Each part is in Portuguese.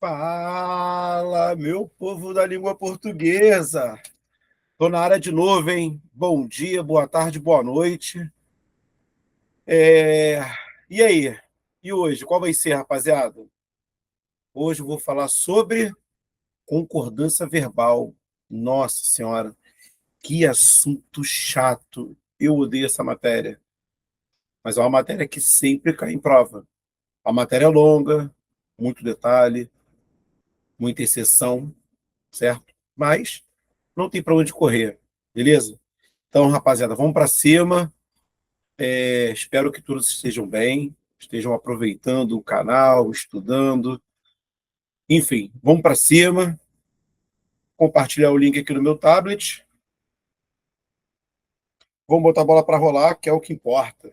Fala, meu povo da língua portuguesa. Tô na área de novo, hein? Bom dia, boa tarde, boa noite. É, E aí? E hoje, qual vai ser, rapaziada? Hoje eu vou falar sobre concordância verbal. Nossa Senhora, que assunto chato. Eu odeio essa matéria. Mas é uma matéria que sempre cai em prova. A matéria é longa, muito detalhe, muita exceção, certo? Mas não tem para onde correr, beleza? Então, rapaziada, vamos para cima. Espero que todos estejam bem, estejam aproveitando o canal, estudando. Enfim, vamos para cima. Compartilhar o link aqui no meu tablet. Vamos botar a bola para rolar, que é o que importa.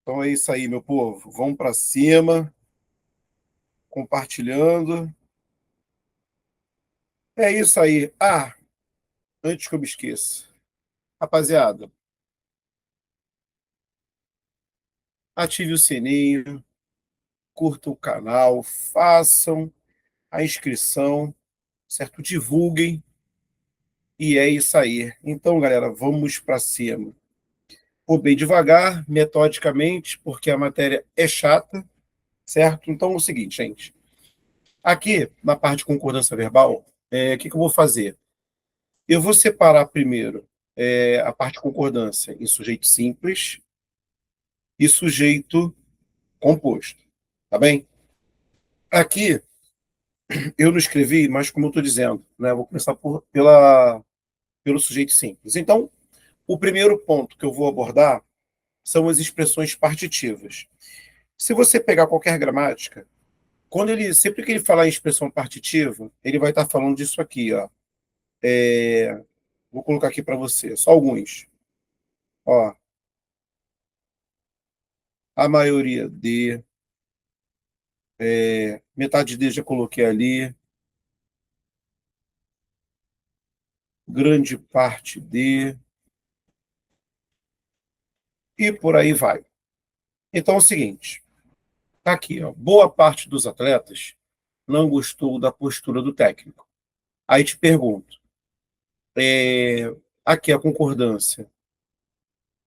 Então é isso aí, meu povo. Vamos para cima, compartilhando. É isso aí. Antes que eu me esqueça. Rapaziada, ative o sininho, curtam o canal, façam a inscrição, certo? Divulguem. E é isso aí. Então, galera, vamos para cima. Vou bem devagar, metodicamente, porque a matéria é chata, certo? Então é o seguinte, gente. Aqui, na parte de concordância verbal, o que eu vou fazer? Eu vou separar primeiro a parte de concordância em sujeito simples e sujeito composto. Tá bem? Aqui, eu não escrevi, mas como eu estou dizendo, né, eu vou começar pelo sujeito simples. Então, o primeiro ponto que eu vou abordar são as expressões partitivas. Se você pegar qualquer gramática, sempre que ele falar em expressão partitiva, ele vai estar falando disso aqui, ó. Vou colocar aqui para você, só alguns. Ó, a maioria de, metade de já coloquei ali, grande parte de, e por aí vai. Então é o seguinte, tá aqui, ó, boa parte dos atletas não gostou da postura do técnico. Aí te pergunto, é, aqui a concordância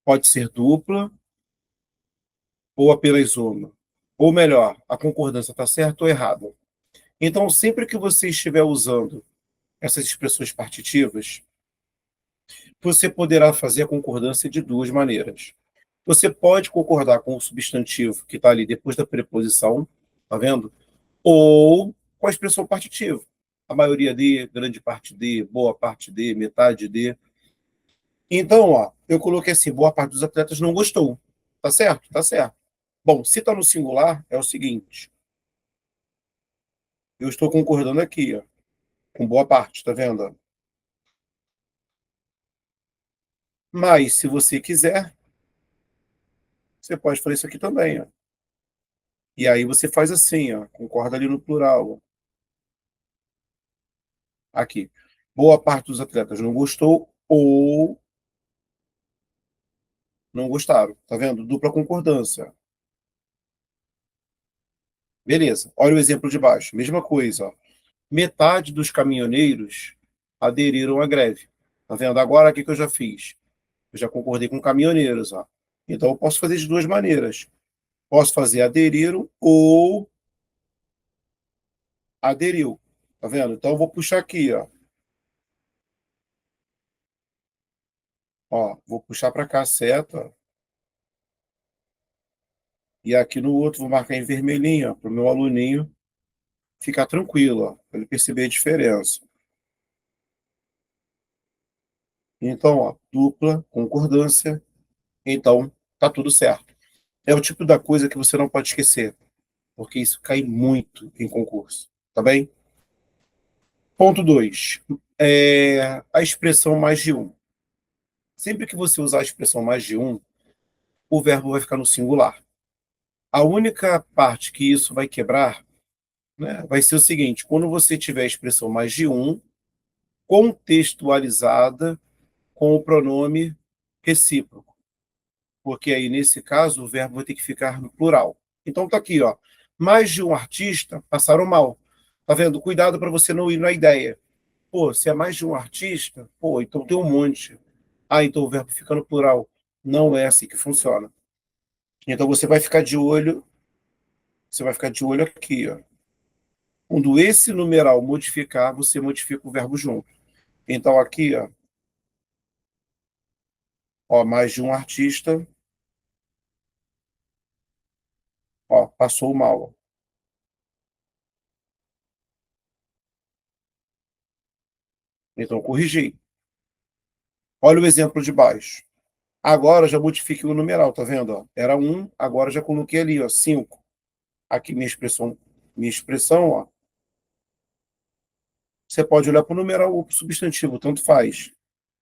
pode ser dupla ou apenas uma? Ou melhor, a concordância está certa ou errada? Então, sempre que você estiver usando essas expressões partitivas, você poderá fazer a concordância de duas maneiras. Você pode concordar com o substantivo que está ali depois da preposição, tá vendo? Ou com a expressão partitiva. A maioria de, grande parte de, boa parte de, metade de. Então, ó, eu coloquei assim, boa parte dos atletas não gostou. Tá certo? Tá certo. Bom, se está no singular, é o seguinte. Eu estou concordando aqui, ó, com boa parte, tá vendo? Mas, se você quiser, você pode fazer isso aqui também, ó. E aí você faz assim, ó, concorda ali no plural, ó. Aqui. Boa parte dos atletas não gostou ou não gostaram. Tá vendo? Dupla concordância. Beleza. Olha o exemplo de baixo. Mesma coisa, ó. Metade dos caminhoneiros aderiram à greve. Tá vendo? Agora, o que eu já fiz? Eu já concordei com caminhoneiros, ó. Então, eu posso fazer de duas maneiras. Posso fazer aderiram ou aderiu. Tá vendo? Então, eu vou puxar aqui, ó. Ó, vou puxar para cá a seta. E aqui no outro, vou marcar em vermelhinho, para o meu aluninho ficar tranquilo, para ele perceber a diferença. Então, ó, dupla, concordância. Então, tá tudo certo. É o tipo da coisa que você não pode esquecer, porque isso cai muito em concurso. Tá bem? Ponto 2. A expressão mais de um. Sempre que você usar a expressão mais de um, o verbo vai ficar no singular. A única parte que isso vai quebrar, né, vai ser o seguinte: quando você tiver a expressão mais de um, contextualizada com o pronome recíproco. Porque aí, nesse caso, o verbo vai ter que ficar no plural. Então, tá aqui, ó. Mais de um artista passaram mal. Tá vendo? Cuidado para você não ir na ideia. Pô, se é mais de um artista, pô, então tem um monte. Ah, então o verbo fica no plural. Não é assim que funciona. Então você vai ficar de olho aqui, ó. Quando esse numeral modificar, você modifica o verbo junto. Então aqui, ó, mais de um artista, ó, passou mal. Ó. Então corrigi. Olha o exemplo de baixo. Agora já modifiquei o numeral, tá vendo? Ó? Era um, agora já coloquei ali, ó, 5. Aqui minha expressão, ó. Você pode olhar para o numeral ou para o substantivo, tanto faz.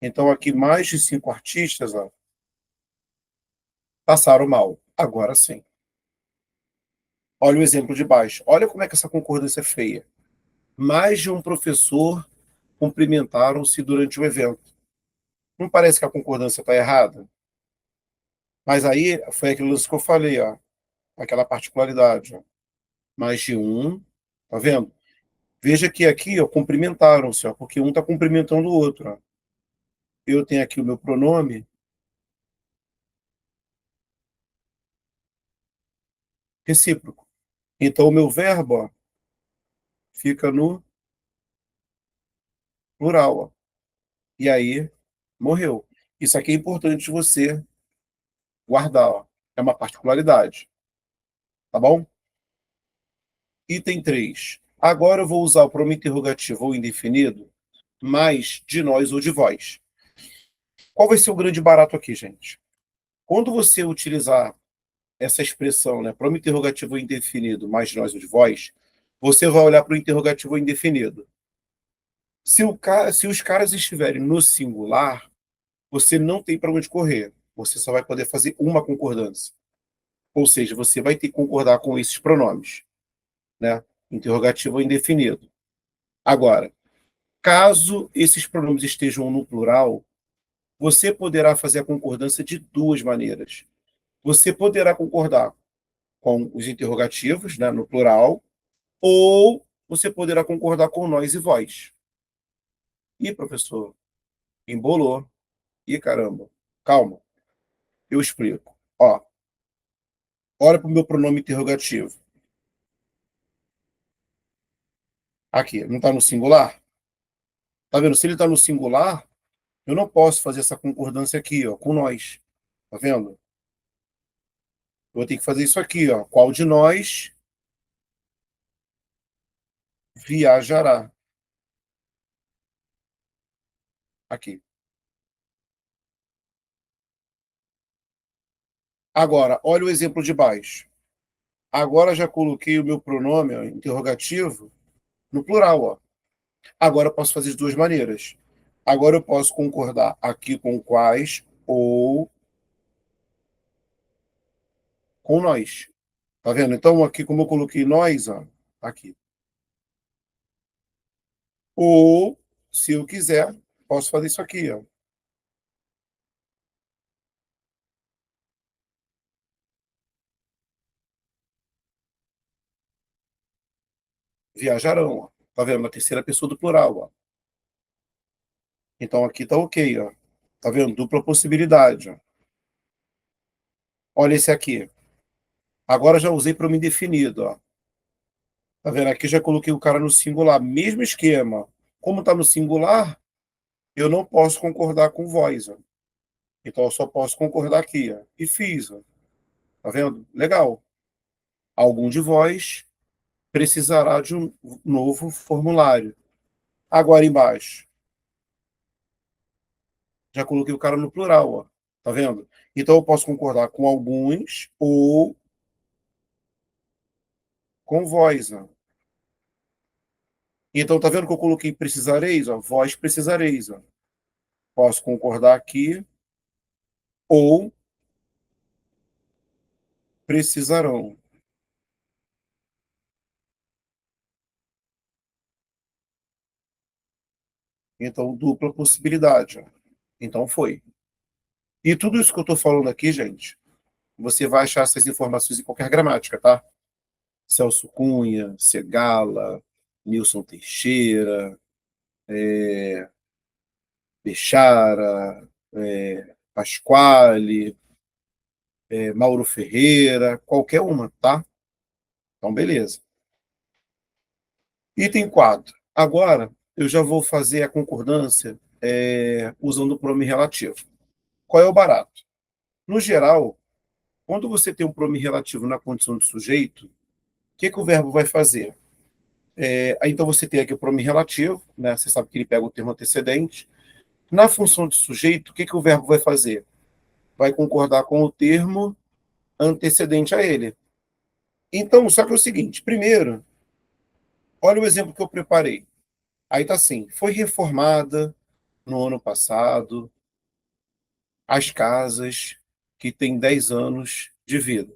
Então aqui mais de 5 artistas, ó, passaram mal. Agora sim. Olha o exemplo de baixo. Olha como é que essa concordância é feia. Mais de um professor cumprimentaram-se durante o evento. Não parece que a concordância está errada? Mas aí foi aquilo lance que eu falei, ó, aquela particularidade. Ó. Mais de um, tá vendo? Veja que aqui, ó, cumprimentaram-se, ó, porque um está cumprimentando o outro. Ó. Eu tenho aqui o meu pronome recíproco. Então, o meu verbo ó, fica no plural. Ó. E aí, morreu. Isso aqui é importante você guardar. Ó. É uma particularidade. Tá bom? Item 3. Agora eu vou usar o pronome interrogativo ou indefinido mais de nós ou de vós. Qual vai ser o grande barato aqui, gente? Quando você utilizar essa expressão, né, pronome interrogativo indefinido mais de nós ou de vós, você vai olhar para o interrogativo indefinido. Se os caras estiverem no singular, você não tem para onde correr. Você só vai poder fazer uma concordância. Ou seja, você vai ter que concordar com esses pronomes, né? Interrogativo indefinido. Agora, caso esses pronomes estejam no plural, você poderá fazer a concordância de duas maneiras. Você poderá concordar com os interrogativos, né, no plural, ou você poderá concordar com nós e vós. Ih, professor, embolou. Ih, caramba. Calma, eu explico. Ó, olha para o meu pronome interrogativo. Aqui, não está no singular? Tá vendo? Se ele está no singular, eu não posso fazer essa concordância aqui, ó, com nós. Tá vendo? Eu vou ter que fazer isso aqui, ó. Qual de nós viajará? Aqui. Agora, olha o exemplo de baixo. Agora já coloquei o meu pronome ó, interrogativo no plural, ó. Agora eu posso fazer de duas maneiras. Agora eu posso concordar aqui com quais ou com nós. Tá vendo? Então, aqui, como eu coloquei nós, ó, aqui. Ou, se eu quiser, posso fazer isso aqui, ó. Viajarão, ó. Tá vendo? Na terceira pessoa do plural, ó. Então, aqui tá ok, ó. Tá vendo? Dupla possibilidade, ó. Olha esse aqui. Agora já usei para me indefinido, ó. Tá vendo? Aqui já coloquei o cara no singular. Mesmo esquema. Como tá no singular, eu não posso concordar com voz, ó. Então, eu só posso concordar aqui, ó. E fiz, ó. Tá vendo? Legal. Algum de vós precisará de um novo formulário. Agora embaixo, já coloquei o cara no plural, ó. Tá vendo? Então eu posso concordar com alguns ou com vós, ó. Então tá vendo que eu coloquei precisareis, ó, vós precisareis, ó. Posso concordar aqui ou precisarão. Então dupla possibilidade, ó. Então foi. E tudo isso que eu estou falando aqui, gente, você vai achar essas informações em qualquer gramática, tá? Celso Cunha, Segala, Nilson Teixeira, Bechara, Pasquale, Mauro Ferreira, qualquer uma, tá? Então, beleza. Item 4. Agora, eu já vou fazer a concordância usando o pronome relativo. Qual é o barato? No geral, quando você tem um pronome relativo na condição de sujeito, o que, que o verbo vai fazer? Então, você tem aqui o pronome relativo, né? Você sabe que ele pega o termo antecedente. Na função de sujeito, o que, que o verbo vai fazer? Vai concordar com o termo antecedente a ele. Então, só que é o seguinte: primeiro, olha o exemplo que eu preparei. Aí tá assim: foi reformada no ano passado as casas que têm 10 anos de vida.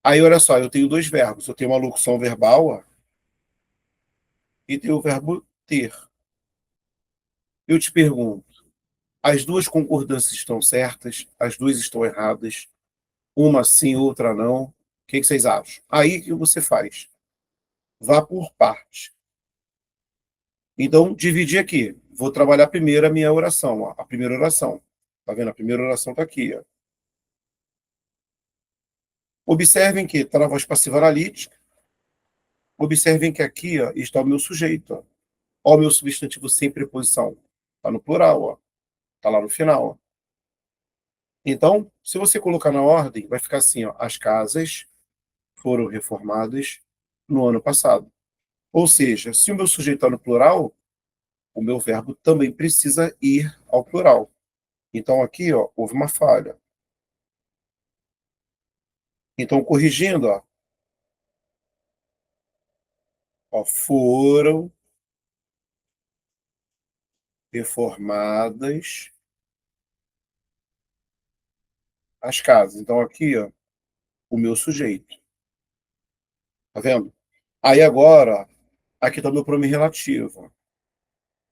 Aí, olha só, eu tenho dois verbos. Eu tenho uma locução verbal, ó, e tenho o verbo ter. Eu te pergunto, as duas concordâncias estão certas? As duas estão erradas? Uma sim, outra não? O que vocês acham? Aí o que você faz? Vá por parte. Então, dividir aqui. Vou trabalhar primeiro a minha oração, ó, a primeira oração. Tá vendo? A primeira oração está aqui. Ó. Observem que está na voz passiva analítica. Observem que aqui ó, está o meu sujeito. Ó. Ó, o meu substantivo sem preposição. Está no plural. Está lá no final. Ó. Então, se você colocar na ordem, vai ficar assim: ó, as casas foram reformadas no ano passado. Ou seja, se o meu sujeito está no plural, o meu verbo também precisa ir ao plural. Então, aqui ó, houve uma falha. Então, corrigindo, ó, foram reformadas as casas. Então, aqui, ó, o meu sujeito. Tá vendo? Aí agora, ó, aqui está o meu pronome relativo. Ó.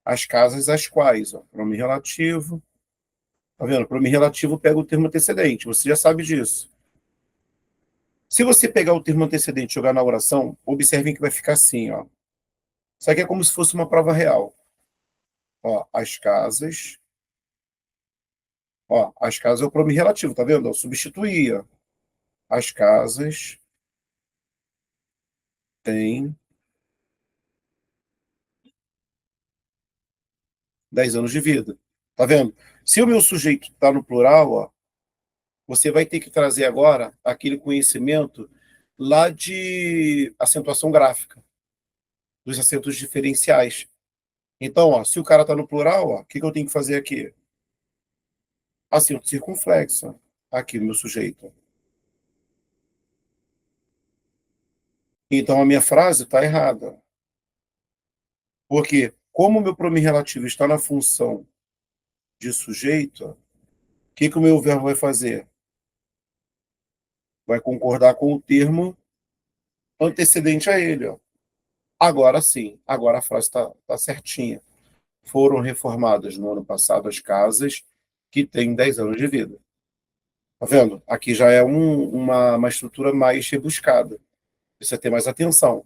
As casas às quais, ó, pronome relativo. Tá vendo? O pronome relativo pega o termo antecedente. Você já sabe disso. Se você pegar o termo antecedente e jogar na oração, observem que vai ficar assim, ó. Isso aqui é como se fosse uma prova real. Ó, as casas é o pronome relativo, tá vendo? Eu substituía. As casas têm 10 anos de vida. Tá vendo? Se o meu sujeito está no plural, ó, você vai ter que trazer agora aquele conhecimento lá de acentuação gráfica, dos acentos diferenciais. Então, ó, se o cara está no plural, ó, o que, que eu tenho que fazer aqui? Acento circunflexo. Aqui no meu sujeito. Então, a minha frase está errada. Porque, como o meu pronome relativo está na função de sujeito, o que, que o meu verbo vai fazer? Vai concordar com o termo antecedente a ele. Ó. Agora sim, agora a frase está certinha. Foram reformadas no ano passado as casas que têm 10 anos de vida. Tá vendo? Aqui já é uma estrutura mais rebuscada. Precisa ter mais atenção.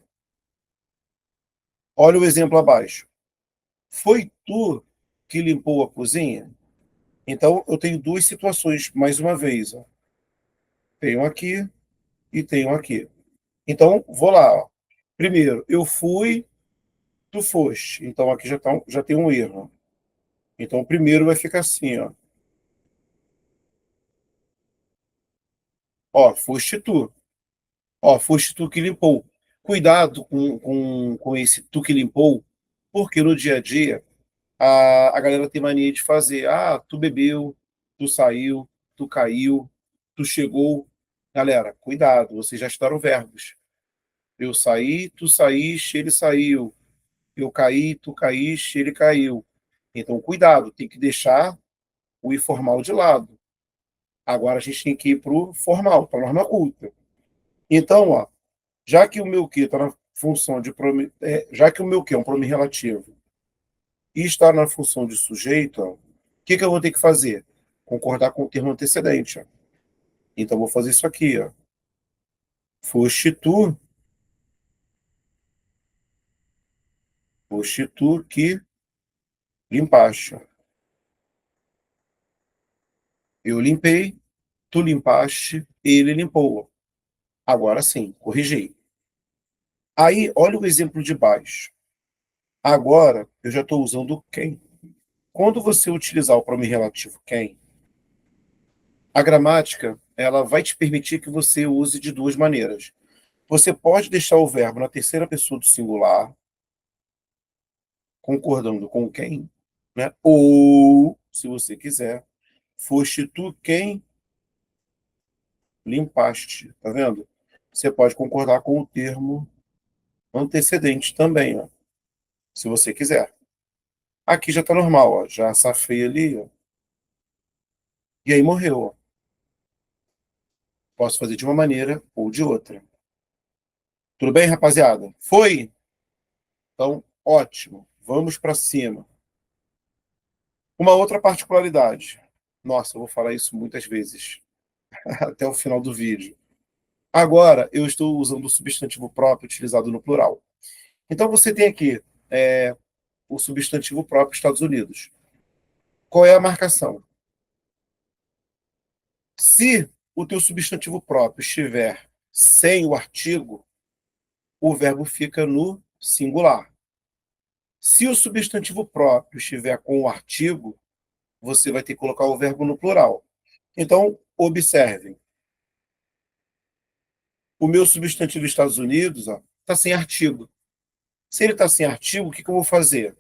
Olha o exemplo abaixo. Foi tu que limpou a cozinha? Então, eu tenho duas situações, mais uma vez. Ó. Tenho aqui e tenho aqui. Então, vou lá. Ó. Primeiro, eu fui, tu foste. Então, aqui já tem um erro. Então, o primeiro vai ficar assim, ó. Ó, foste tu. Ó, foste tu que limpou. Cuidado com esse tu que limpou, porque no dia a dia a galera tem mania de fazer. Ah, tu bebeu, tu saiu, tu caiu, tu chegou. Galera, cuidado, vocês já estudaram verbos. Eu saí, tu saíste, ele saiu. Eu caí, tu caíste, ele caiu. Então, cuidado, tem que deixar o informal de lado. Agora a gente tem que ir para o formal, para a norma culta. Então, ó, já que o meu que está na função de já que o meu que é um pronome relativo e está na função de sujeito, ó, o que, que eu vou ter que fazer? Concordar com o termo antecedente. Ó. Então, eu vou fazer isso aqui. Ó. Foste tu que limpaste. Eu limpei, tu limpaste, ele limpou. Agora sim, corrigi. Aí, olha o exemplo de baixo. Agora, eu já estou usando o quem. Quando você utilizar o pronome relativo quem, a gramática ela vai te permitir que você use de duas maneiras. Você pode deixar o verbo na terceira pessoa do singular, concordando com quem, né? Ou, se você quiser, foste tu quem limpaste, tá vendo? Você pode concordar com o termo antecedente também, ó, se você quiser. Aqui já tá normal, ó, já safei ali, ó, e aí morreu, ó. Posso fazer de uma maneira ou de outra. Tudo bem, rapaziada? Foi? Então, ótimo. Vamos para cima. Uma outra particularidade. Nossa, eu vou falar isso muitas vezes, até o final do vídeo. Agora, eu estou usando o substantivo próprio utilizado no plural. Então, você tem aqui o substantivo próprio Estados Unidos. Qual é a marcação? Se o teu substantivo próprio estiver sem o artigo, o verbo fica no singular. Se o substantivo próprio estiver com o artigo, você vai ter que colocar o verbo no plural. Então, observem. O meu substantivo Estados Unidos está sem artigo. Se ele está sem artigo, o que, que eu vou fazer?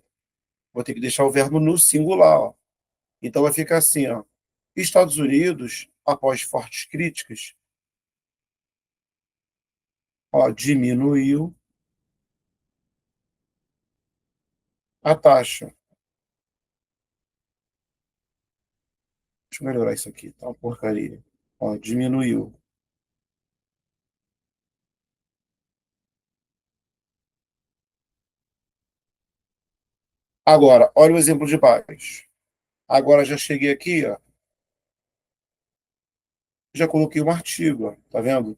Vou ter que deixar o verbo no singular. Ó. Então vai ficar assim, ó. Estados Unidos, após fortes críticas, ó, diminuiu a taxa. Deixa eu melhorar isso aqui, tá uma porcaria. Ó, diminuiu. Agora, olha o exemplo de baixo. Agora já cheguei aqui, ó, já coloquei um artigo, ó, tá vendo?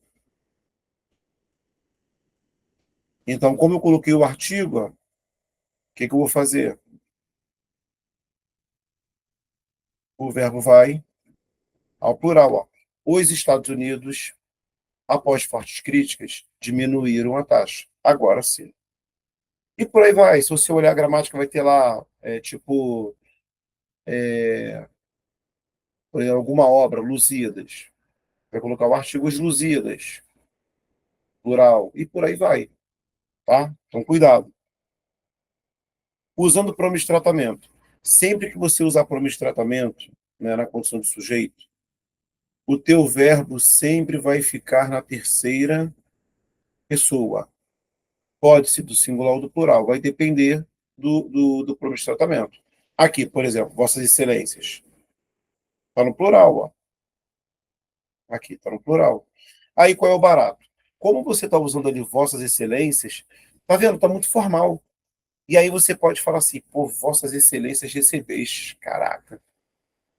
Então, como eu coloquei o artigo, o que, que eu vou fazer? O verbo vai ao plural. Ó. Os Estados Unidos, após fortes críticas, diminuíram a taxa. Agora sim. E por aí vai. Se você olhar a gramática, vai ter lá, tipo, por exemplo, alguma obra, Lusíadas. Vai colocar o artigo os Lusíadas, plural. E por aí vai. Tá? Então, cuidado. Usando pronomes de tratamento. Sempre que você usar pronomes de tratamento, né, na condição de sujeito, o teu verbo sempre vai ficar na terceira pessoa. Pode ser do singular ou do plural, vai depender do pronome de tratamento. Aqui, por exemplo, Vossas Excelências. Está no plural, ó. Aqui, está no plural. Aí qual é o barato? Como você está usando ali Vossas Excelências, tá vendo? Está muito formal. E aí você pode falar assim, pô, Vossas Excelências recebeis. Caraca.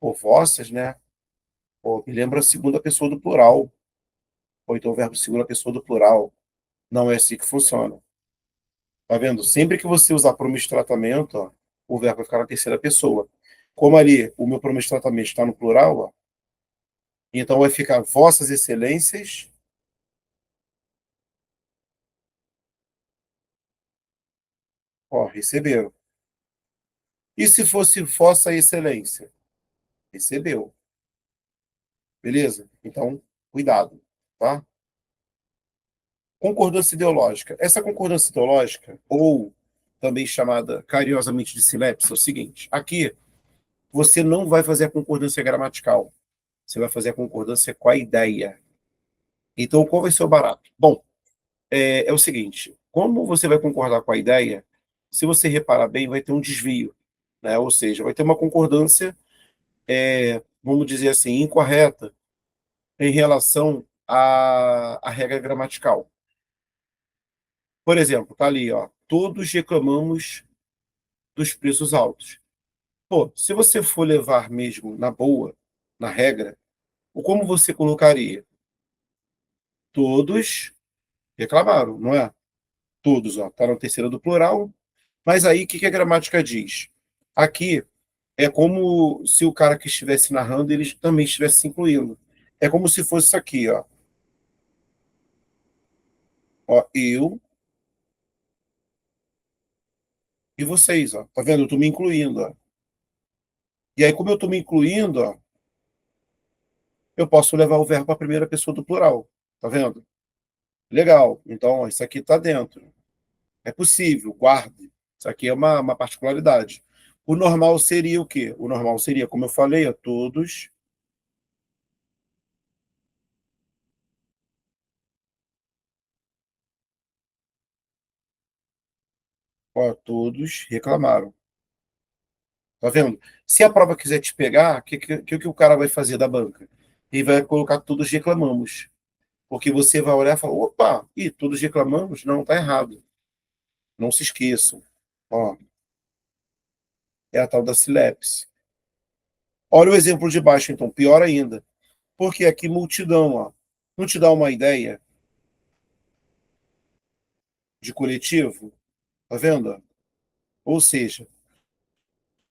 Pô, vossas, né? Pô, me lembra a segunda pessoa do plural. Ou então o verbo segunda pessoa do plural. Não é assim que funciona. Tá vendo? Sempre que você usar pronome de tratamento, ó, o verbo vai ficar na terceira pessoa. Como ali o meu pronome de tratamento está no plural, ó, então vai ficar Vossas Excelências, ó, receberam. E se fosse Vossa Excelência? Recebeu. Beleza? Então, cuidado, tá? Concordância ideológica. Essa concordância ideológica, ou também chamada carinhosamente de silepse, é o seguinte: aqui você não vai fazer a concordância gramatical, você vai fazer a concordância com a ideia. Então, qual vai ser o barato? Bom, é o seguinte: como você vai concordar com a ideia, se você reparar bem, vai ter um desvio, né? Ou seja, vai ter uma concordância, vamos dizer assim, incorreta em relação à regra gramatical. Por exemplo, tá ali, ó, todos reclamamos dos preços altos. Pô, se você for levar mesmo na boa, na regra, como você colocaria? Todos Reclamaram, não é? Todos, ó. Tá na terceira do plural. Mas aí, o que que a gramática diz? Aqui é como se o cara que estivesse narrando, ele também estivesse se incluindo. É como se fosse isso aqui, ó. Ó, eu e vocês, ó. Tá vendo? Eu tô me incluindo, ó. E aí, como eu tô me incluindo, ó, eu posso levar o verbo para a primeira pessoa do plural. Tá vendo? Legal. Então, ó, isso aqui tá dentro. É possível, guarde. Isso aqui é uma particularidade. O normal seria o quê? O normal seria, como eu falei, a todos, ó, todos reclamaram. Tá vendo? Se a prova quiser te pegar, o que o cara vai fazer da banca? Ele vai colocar todos reclamamos. Porque você vai olhar e falar, opa, todos reclamamos? Não, tá errado. Não se esqueçam. Ó, é a tal da silepse. Olha o exemplo de baixo, então, pior ainda. Porque aqui multidão, ó, não te dá uma ideia de coletivo? Tá vendo? Ou seja,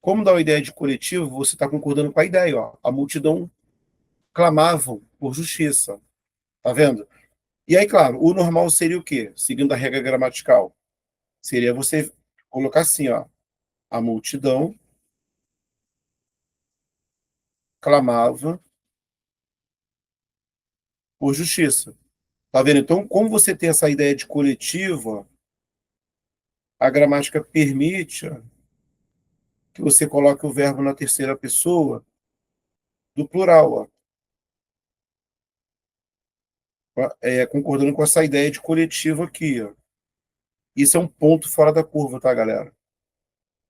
como dá uma ideia de coletivo, você está concordando com a ideia. Ó. A multidão clamava por justiça. Tá vendo? E aí, claro, o normal seria o quê? Seguindo a regra gramatical. Seria você colocar assim, ó. A multidão clamava por justiça. Tá vendo? Então, como você tem essa ideia de coletivo, a gramática permite que você coloque o verbo na terceira pessoa do plural, ó, concordando com essa ideia de coletivo aqui. Ó. Isso é um ponto fora da curva, tá, galera?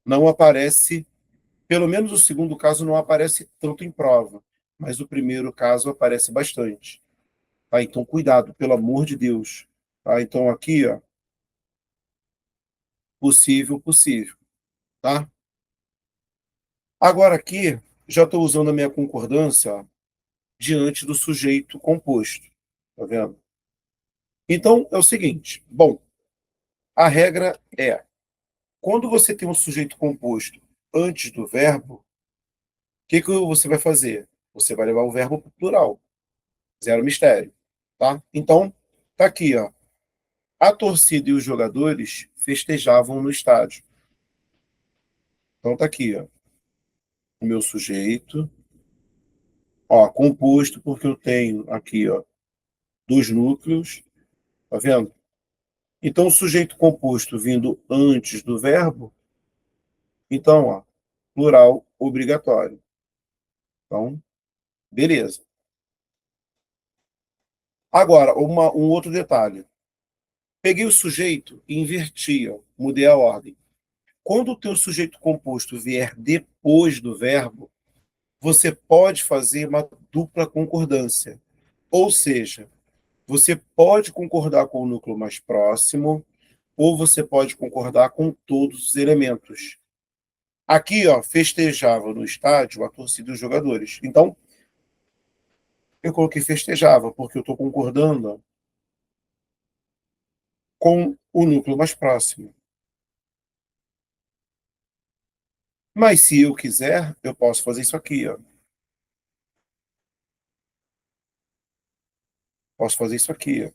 Não aparece, pelo menos o segundo caso não aparece tanto em prova, mas o primeiro caso aparece bastante. Tá? Então, cuidado, pelo amor de Deus. Tá? Então, aqui, ó, possível, possível. Tá? Agora, aqui, já estou usando a minha concordância ó, diante do sujeito composto. Tá vendo? Então, é o seguinte. Bom, a regra é, quando você tem um sujeito composto antes do verbo, o que você vai fazer? Você vai levar o verbo para o plural. Zero mistério. Tá? Então, tá aqui, ó. A torcida e os jogadores festejavam no estádio. Então tá aqui, ó. O meu sujeito, ó, composto porque eu tenho aqui, ó, dos núcleos, tá vendo? Então o sujeito composto vindo antes do verbo, então, ó, plural obrigatório. Então, beleza. Agora, um outro detalhe. Peguei o sujeito e inverti, ó, mudei a ordem. Quando o teu sujeito composto vier depois do verbo, você pode fazer uma dupla concordância. Ou seja, você pode concordar com o núcleo mais próximo, ou você pode concordar com todos os elementos. Aqui, ó, festejava no estádio a torcida dos jogadores. Então, eu coloquei festejava, porque eu estou concordando ó, com o núcleo mais próximo. Mas se eu quiser, eu posso fazer isso aqui, ó. Posso fazer isso aqui, ó.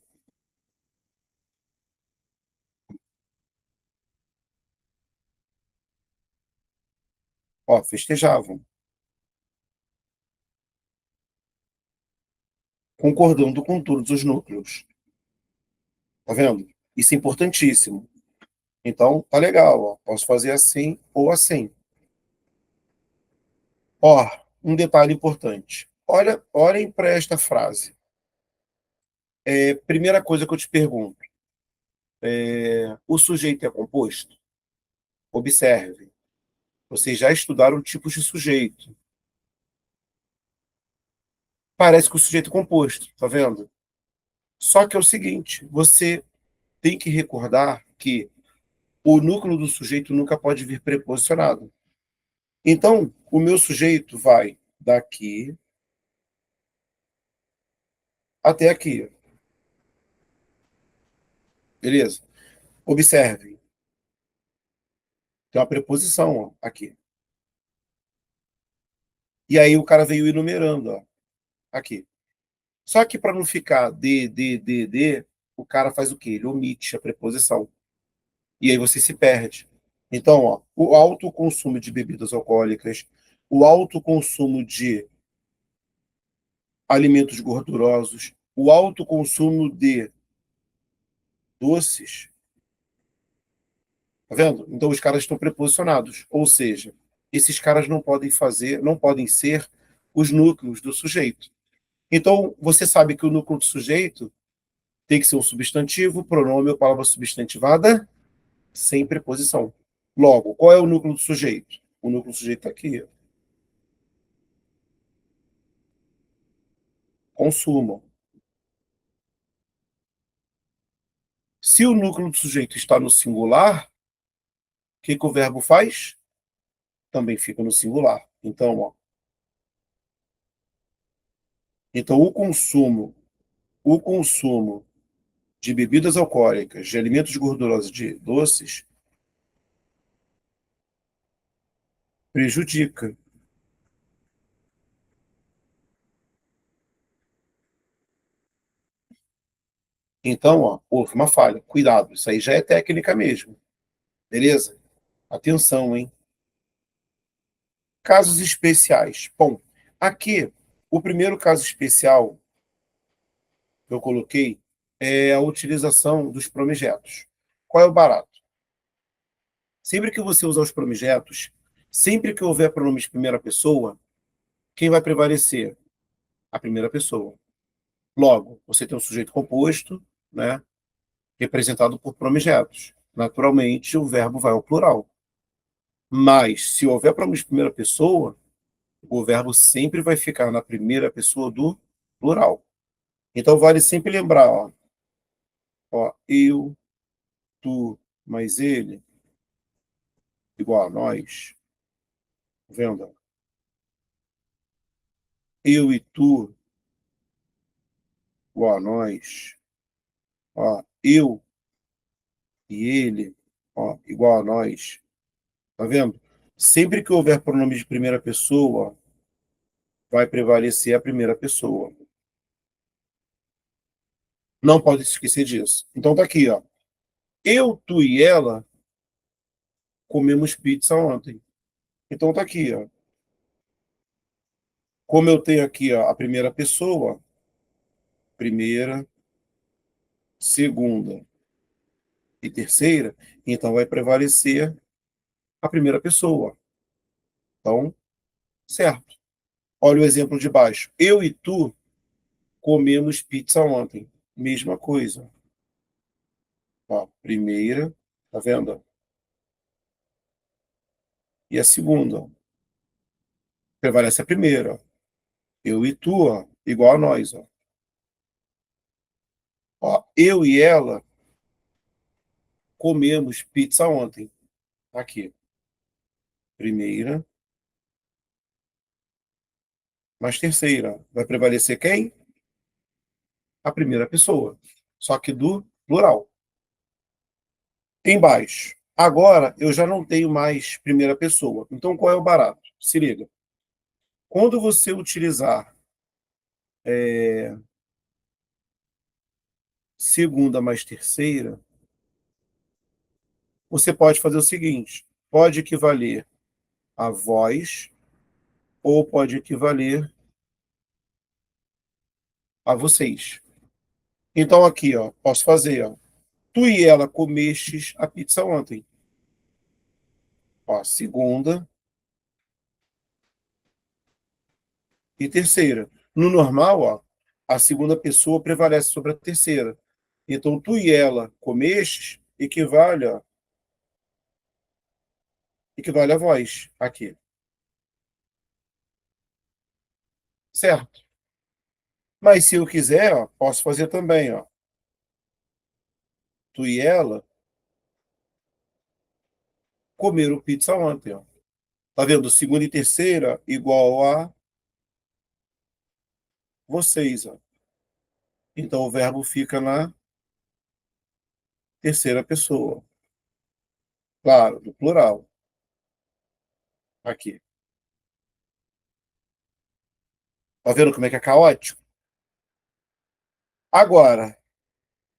Ó, festejavam, concordando com todos os núcleos. Tá vendo? Isso é importantíssimo. Então, tá legal, ó. Posso fazer assim ou assim. Ó, um detalhe importante. Olhem para esta frase. Primeira coisa que eu te pergunto: o sujeito é composto? Observe. Vocês já estudaram tipos de sujeito. Parece que o sujeito é composto, tá vendo? Só que é o seguinte: você tem que recordar que o núcleo do sujeito nunca pode vir preposicionado. Então, o meu sujeito vai daqui até aqui. Beleza? Observe, tem uma preposição ó, aqui. E aí o cara veio enumerando, ó, aqui. Só que para não ficar de, o cara faz o quê? Ele omite a preposição. E aí você se perde. Então, ó, o alto consumo de bebidas alcoólicas, o alto consumo de alimentos gordurosos, o alto consumo de doces, tá vendo? Então os caras estão preposicionados, ou seja, esses caras não podem fazer, não podem ser os núcleos do sujeito. Então você sabe que o núcleo do sujeito tem que ser um substantivo, pronome ou palavra substantivada sem preposição. Logo, qual é o núcleo do sujeito? O núcleo do sujeito está aqui. Consumo. Se o núcleo do sujeito está no singular, o que o verbo faz? Também fica no singular. Então, ó, então o consumo de bebidas alcoólicas, de alimentos gordurosos, de doces, prejudica. Então, ó, houve uma falha. Cuidado, isso aí já é técnica mesmo. Beleza? Atenção, hein? Casos especiais. Bom, aqui, o primeiro caso especial que eu coloquei é a utilização dos promijetos. Qual é o barato? Sempre que você usar os promijetos, sempre que houver pronomes de primeira pessoa, quem vai prevalecer? A primeira pessoa. Logo, você tem um sujeito composto, né, representado por promijetos. Naturalmente, o verbo vai ao plural. Mas, se houver pronomes de primeira pessoa, o verbo sempre vai ficar na primeira pessoa do plural. Então, vale sempre lembrar, ó, eu, tu, mais ele, igual a nós, tá vendo? Eu e tu, igual a nós, ó, eu e ele, ó, igual a nós, tá vendo? Sempre que houver pronome de primeira pessoa, vai prevalecer a primeira pessoa. Não pode se esquecer disso. Então tá aqui, ó. Eu, tu e ela comemos pizza ontem. Então tá aqui, ó. Como eu tenho aqui ó, a primeira pessoa, primeira, segunda e terceira, então vai prevalecer a primeira pessoa. Então, certo. Olha o exemplo de baixo. Eu e tu comemos pizza ontem. Mesma coisa. Ó, primeira, tá vendo? E a segunda. Prevalece a primeira. Eu e tu, ó, igual a nós. Ó, eu e ela comemos pizza ontem. Aqui. Primeira, mais terceira. Vai prevalecer quem? A primeira pessoa. Só que do plural. Embaixo. Agora eu já não tenho mais primeira pessoa. Então qual é o barato? Se liga. Quando você utilizar segunda mais terceira, você pode fazer o seguinte: pode equivaler a vós ou pode equivaler a vocês. Então aqui, ó, posso fazer, ó. Tu e ela comestes a pizza ontem. Ó, segunda e terceira. No normal, ó, a segunda pessoa prevalece sobre a terceira. Então, tu e ela comestes equivale a vós aqui. Certo? Mas se eu quiser, ó, posso fazer também, ó. Tu e ela comeram pizza ontem, ó. Tá vendo? Segunda e terceira igual a vocês, ó. Então o verbo fica na terceira pessoa. Claro, do plural. Aqui. Tá vendo como é que é caótico? Agora,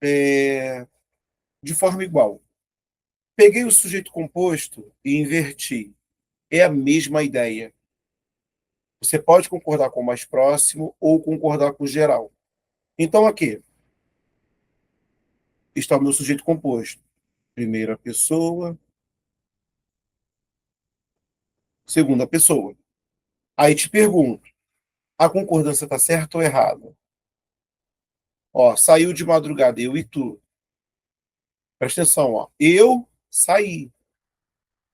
de forma igual. Peguei o sujeito composto e inverti. É a mesma ideia. Você pode concordar com o mais próximo ou concordar com o geral. Então, aqui está o meu sujeito composto. Primeira pessoa, segunda pessoa. Aí te pergunto, a concordância está certa ou errada? Ó, saiu de madrugada, eu e tu. Presta atenção, ó. Eu saí.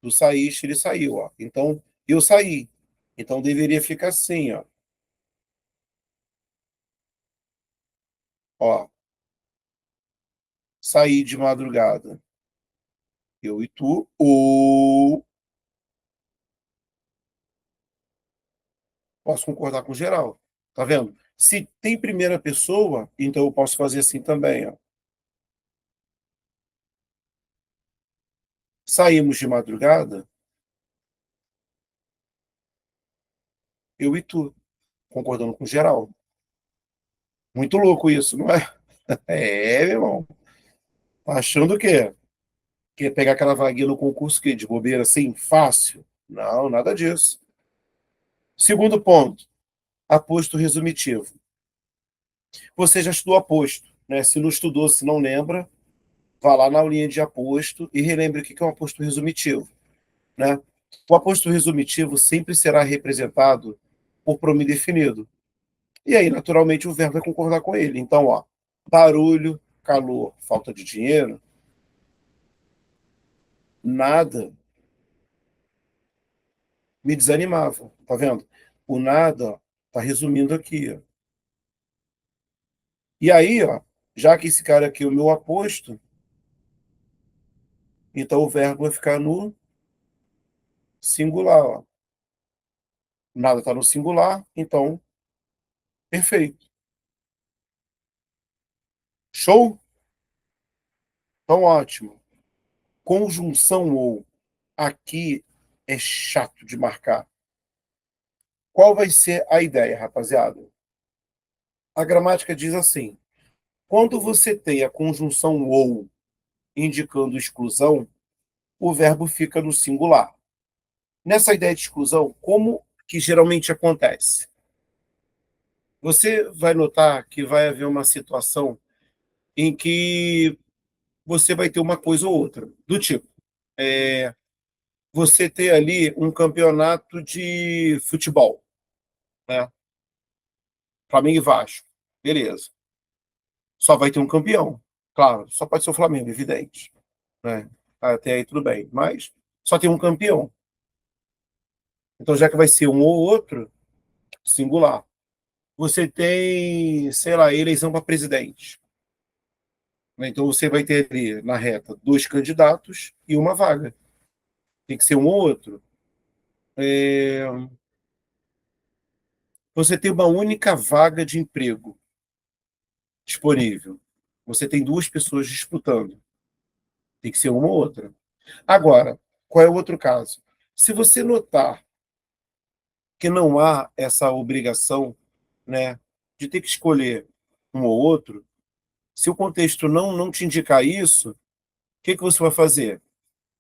Tu saíste, ele saiu, ó. Então, eu saí. Então, deveria ficar assim, ó. Ó, saí de madrugada, eu e tu, ou posso concordar com geral. Tá vendo? Se tem primeira pessoa, então eu posso fazer assim também, ó. Saímos de madrugada, eu e tu, concordando com geral. Muito louco isso, não é? É, meu irmão. Tá achando o quê? Que é pegar aquela vaguinha no concurso que de bobeira assim, fácil? Não, nada disso. Segundo ponto, aposto resumitivo. Você já estudou aposto, né? Se não estudou, se não lembra, vá lá na aulinha de aposto e relembre o que é um aposto resumitivo, né? O aposto resumitivo sempre será representado por pronome definido. E aí, naturalmente, o verbo vai concordar com ele. Então, ó, barulho, calor, falta de dinheiro, nada me desanimava. Tá vendo? O nada tá resumindo aqui, ó. E aí, ó, já que esse cara aqui é o meu aposto, então o verbo vai ficar no singular, ó. Nada está no singular, então perfeito. Show? Então ótimo. Conjunção ou aqui é chato de marcar. Qual vai ser a ideia, rapaziada? A gramática diz assim: quando você tem a conjunção ou indicando exclusão, o verbo fica no singular. Nessa ideia de exclusão, como que geralmente acontece? Você vai notar que vai haver uma situação em que você vai ter uma coisa ou outra, do tipo, você ter ali um campeonato de futebol, né? Flamengo e Vasco, beleza. Só vai ter um campeão, claro, só pode ser o Flamengo, evidente, né? Até aí tudo bem, mas só tem um campeão. Então, já que vai ser um ou outro, singular. Você tem, sei lá, eleição para presidente, né? Então, você vai ter ali na reta dois candidatos e uma vaga. Tem que ser um ou outro. É, você tem uma única vaga de emprego disponível. Você tem duas pessoas disputando. Tem que ser uma ou outra. Agora, qual é o outro caso? Se você notar que não há essa obrigação, né, de ter que escolher um ou outro, se o contexto não te indicar isso, o que você vai fazer?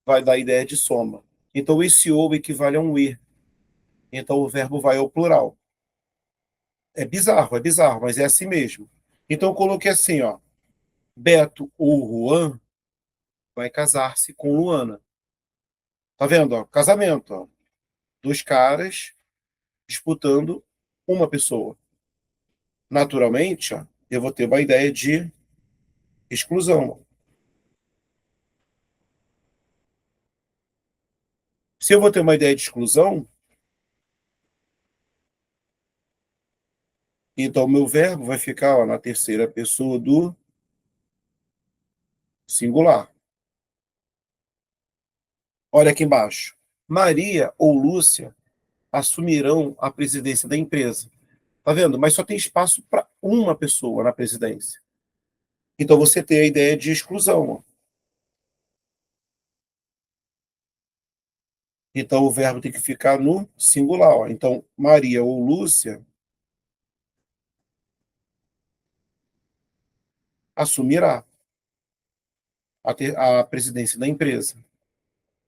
Vai dar a ideia de soma. Então, esse ou equivale a um e. Então, o verbo vai ao plural. É bizarro, mas é assim mesmo. Então, eu coloquei assim, ó. Beto ou Juan vai casar-se com Luana. Tá vendo? Ó? Casamento. Ó. Dois caras disputando uma pessoa. Naturalmente, ó, eu vou ter uma ideia de exclusão. Se eu vou ter uma ideia de exclusão, então meu verbo vai ficar ó, na terceira pessoa do singular. Olha aqui embaixo. Maria ou Lúcia assumirão a presidência da empresa. Tá vendo? Mas só tem espaço para uma pessoa na presidência. Então você tem a ideia de exclusão. Ó. Então, o verbo tem que ficar no singular. Ó. Então, Maria ou Lúcia assumirá a presidência da empresa.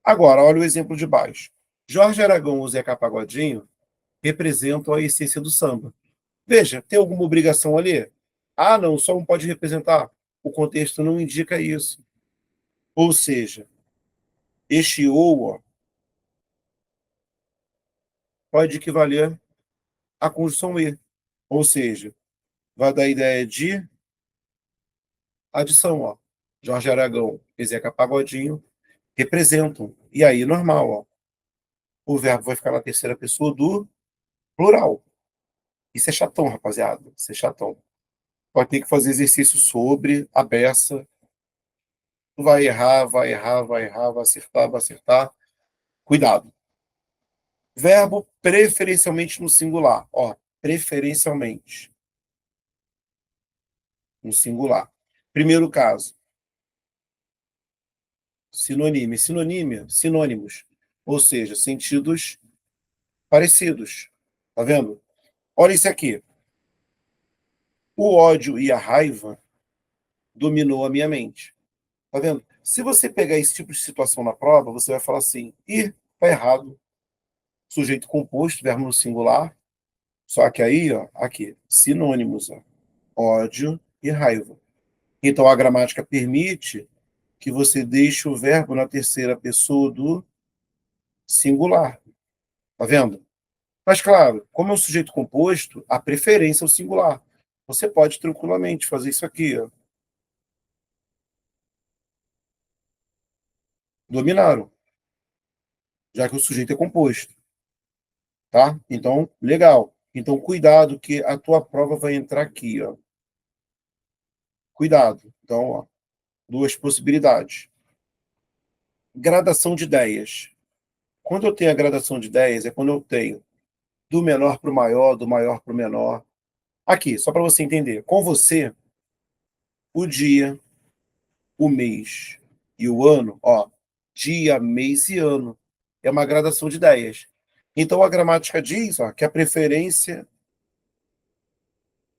Agora, olha o exemplo de baixo. Jorge Aragão ou Zeca Pagodinho representam a essência do samba. Veja, tem alguma obrigação ali? Ah, não, só um pode representar. O contexto não indica isso. Ou seja, este ou ó, pode equivaler à conjunção e. Ou seja, vai dar a ideia de adição. Ó. Jorge Aragão e Zeca Pagodinho representam. E aí, normal. Ó. O verbo vai ficar na terceira pessoa do plural. Isso é chatão, rapaziada. Isso é chatão. Vai ter que fazer exercício sobre a beça. Vai errar, vai errar, vai errar, vai acertar, vai acertar. Cuidado. Verbo preferencialmente no singular. Ó, preferencialmente no singular. Primeiro caso, sinônimo. Sinonímia, sinônimos. Ou seja, sentidos parecidos. Tá vendo? Olha isso aqui. O ódio e a raiva dominou a minha mente. Tá vendo? Se você pegar esse tipo de situação na prova, você vai falar assim: ih, tá errado. Sujeito composto, verbo no singular. Só que aí, ó, aqui, sinônimos, ó, ódio e raiva. Então a gramática permite que você deixe o verbo na terceira pessoa do singular. Tá vendo? Mas claro, como é um sujeito composto, a preferência é o singular. Você pode tranquilamente fazer isso aqui, ó. Dominaram, já que o sujeito é composto, tá? Então, legal. Então, cuidado que a tua prova vai entrar aqui, ó. Cuidado. Então, ó, duas possibilidades. Gradação de ideias. Quando eu tenho a gradação de ideias, é quando eu tenho do menor para o maior, do maior para o menor. Aqui, só para você entender. Com você, o dia, o mês e o ano, ó, dia, mês e ano. É uma gradação de ideias. Então, a gramática diz, ó, que a preferência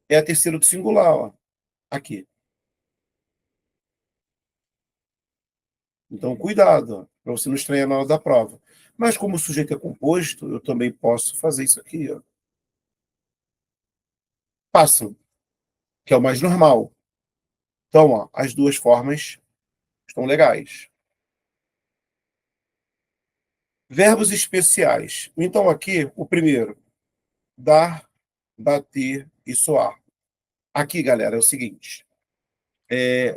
é a terceira do singular, ó, aqui. Então, cuidado, para você não estranhar na hora da prova. Mas como o sujeito é composto, eu também posso fazer isso aqui, ó. Passam, que é o mais normal. Então, ó, as duas formas estão legais. Verbos especiais. Então, aqui, o primeiro, dar, bater e soar. Aqui, galera, é o seguinte: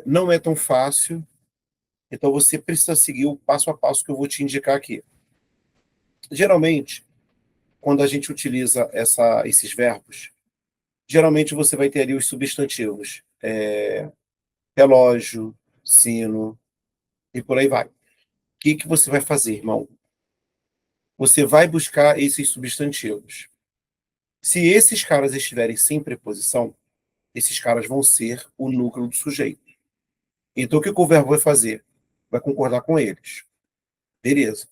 não é tão fácil, então você precisa seguir o passo a passo que eu vou te indicar aqui. Geralmente, quando a gente utiliza esses verbos, geralmente você vai ter ali os substantivos: relógio, sino e por aí vai. O que você vai fazer, irmão? Você vai buscar esses substantivos. Se esses caras estiverem sem preposição, esses caras vão ser o núcleo do sujeito. Então, o que o verbo vai fazer? Vai concordar com eles. Beleza.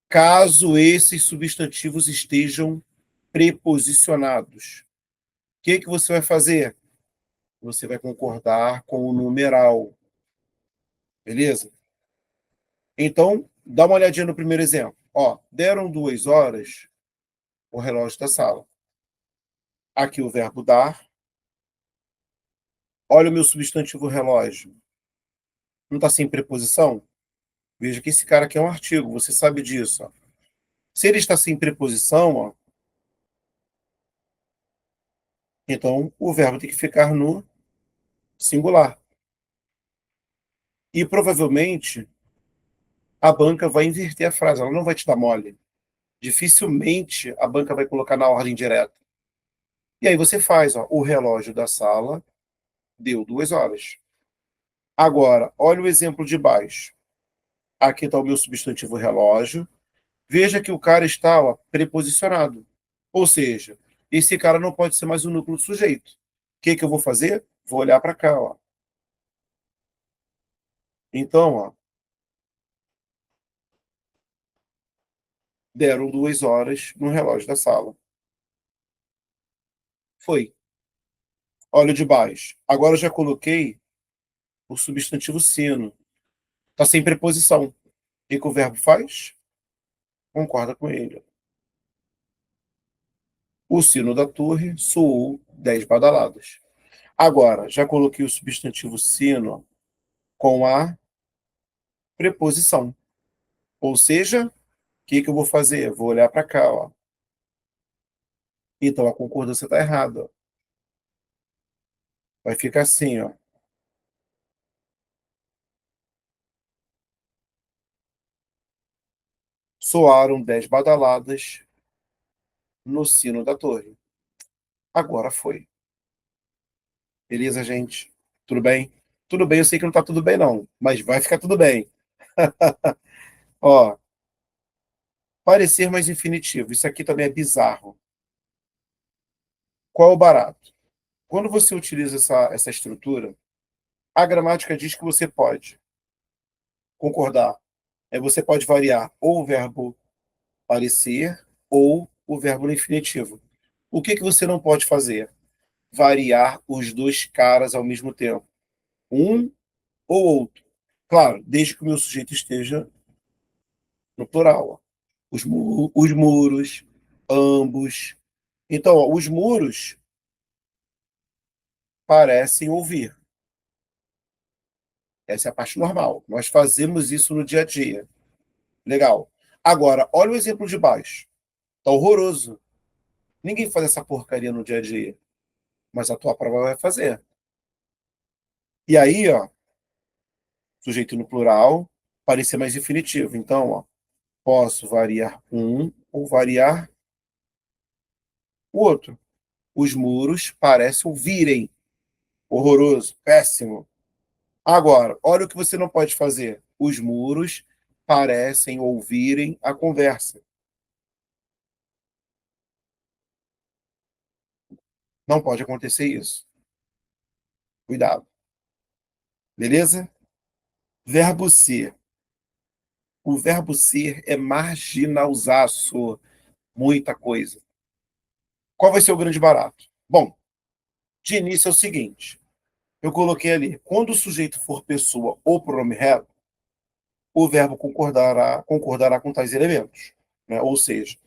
Caso esses substantivos estejam preposicionados, o que você vai fazer? Você vai concordar com o numeral. Beleza? Então, dá uma olhadinha no primeiro exemplo. Ó, deram 2 horas, o relógio da sala. Aqui o verbo dar. Olha o meu substantivo relógio. Não está sem preposição? Veja que esse cara aqui é um artigo, você sabe disso. Ó. Se ele está sem preposição, ó, então o verbo tem que ficar no singular. E provavelmente a banca vai inverter a frase, ela não vai te dar mole. Dificilmente a banca vai colocar na ordem direta. E aí você faz, ó, o relógio da sala deu 2 horas. Agora, olha o exemplo de baixo. Aqui está o meu substantivo relógio. Veja que o cara está, ó, preposicionado. Ou seja, esse cara não pode ser mais o núcleo do sujeito. O que eu vou fazer? Vou olhar para cá. Ó. Então, ó, Deram 2 horas no relógio da sala. Foi. Olha o de baixo. Agora eu já coloquei o substantivo sino. Está sem preposição. O que o verbo faz? Concorda com ele. O sino da torre soou 10 badaladas. Agora, já coloquei o substantivo sino com a preposição. Ou seja, o que eu vou fazer? Vou olhar para cá, ó. Então a concordância está errada. Vai ficar assim, ó. Soaram 10 badaladas no sino da torre. Agora foi. Beleza, gente? Tudo bem? Tudo bem, eu sei que não tá tudo bem, não, mas vai ficar tudo bem. Ó, parecer mais infinitivo. Isso aqui também é bizarro. Qual é o barato? Quando você utiliza essa estrutura, a gramática diz que você pode concordar. Você pode variar ou o verbo parecer ou o verbo no infinitivo. O que você não pode fazer? Variar os dois caras ao mesmo tempo. Um ou outro. Claro, desde que o meu sujeito esteja no plural. Ó. Os muros, ambos. Então, ó, os muros parecem ouvir. Essa é a parte normal. Nós fazemos isso no dia a dia. Legal. Agora, olha o exemplo de baixo. Tá horroroso. Ninguém faz essa porcaria no dia a dia. Mas a tua prova vai fazer. E aí, ó, sujeito no plural, parecer mais infinitivo. Então, ó, posso variar um ou variar o outro. Os muros parecem ouvirem. Horroroso, péssimo. Agora, olha o que você não pode fazer. Os muros parecem ouvirem a conversa. Não pode acontecer isso. Cuidado. Beleza? Verbo ser. O verbo ser é marginalzaço. Muita coisa. Qual vai ser o grande barato? Bom, de início é o seguinte. Eu coloquei ali, quando o sujeito for pessoa ou pronome reto, o verbo concordará com tais elementos. Né? Ou seja,